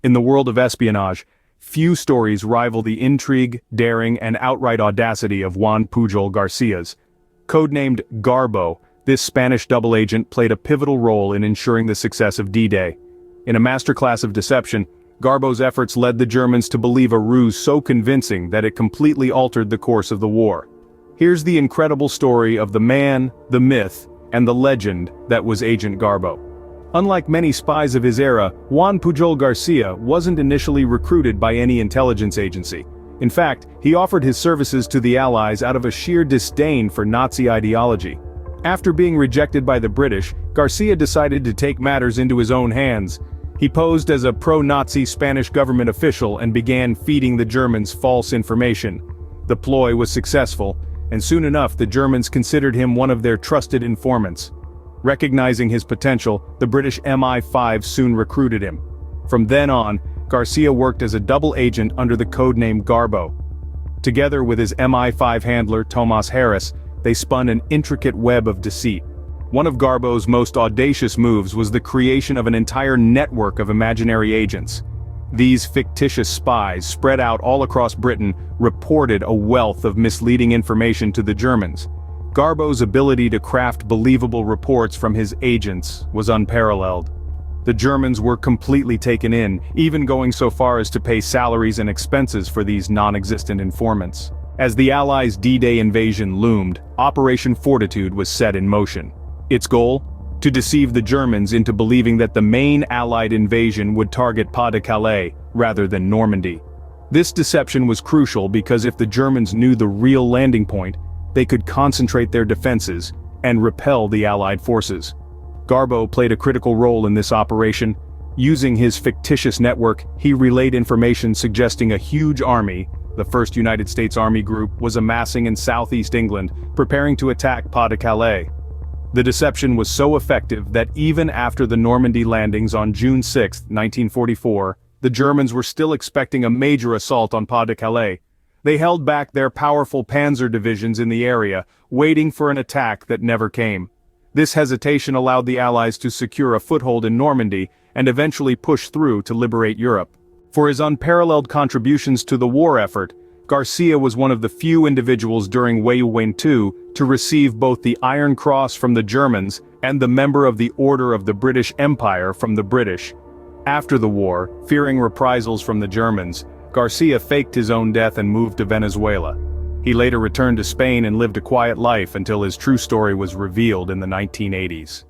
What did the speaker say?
In the world of espionage, few stories rival the intrigue, daring, and outright audacity of Juan Pujol Garcia's. Codenamed Garbo, this Spanish double agent played a pivotal role in ensuring the success of D-Day. In a masterclass of deception, Garbo's efforts led the Germans to believe a ruse so convincing that it completely altered the course of the war. Here's the incredible story of the man, the myth, and the legend that was Agent Garbo. Unlike many spies of his era, Juan Pujol Garcia wasn't initially recruited by any intelligence agency. In fact, he offered his services to the Allies out of a sheer disdain for Nazi ideology. After being rejected by the British, Garcia decided to take matters into his own hands. He posed as a pro-Nazi Spanish government official and began feeding the Germans false information. The ploy was successful, and soon enough the Germans considered him one of their trusted informants. Recognizing his potential, the British MI5 soon recruited him. From then on, Garcia worked as a double agent under the codename Garbo. Together with his MI5 handler Tomas Harris, they spun an intricate web of deceit. One of Garbo's most audacious moves was the creation of an entire network of imaginary agents. These fictitious spies, spread out all across Britain, reported a wealth of misleading information to the Germans. Garbo's ability to craft believable reports from his agents was unparalleled. The Germans were completely taken in, even going so far as to pay salaries and expenses for these non-existent informants. As the Allies' D-Day invasion loomed, Operation Fortitude was set in motion. Its goal? To deceive the Germans into believing that the main Allied invasion would target Pas-de-Calais rather than Normandy. This deception was crucial because if the Germans knew the real landing point, they could concentrate their defenses and repel the Allied forces. Garbo played a critical role in this operation. Using his fictitious network, he relayed information suggesting a huge army, the 1st United States Army Group, was amassing in southeast England, preparing to attack Pas-de-Calais. The deception was so effective that even after the Normandy landings on June 6, 1944, the Germans were still expecting a major assault on Pas-de-Calais. They held back their powerful panzer divisions in the area, waiting for an attack that never came. This hesitation allowed the Allies to secure a foothold in Normandy and eventually push through to liberate Europe. For his unparalleled contributions to the war effort, Garcia was one of the few individuals during WWII to receive both the Iron Cross from the Germans and the Member of the Order of the British Empire from the British. After the war, fearing reprisals from the Germans, Garcia faked his own death and moved to Venezuela. He later returned to Spain and lived a quiet life until his true story was revealed in the 1980s.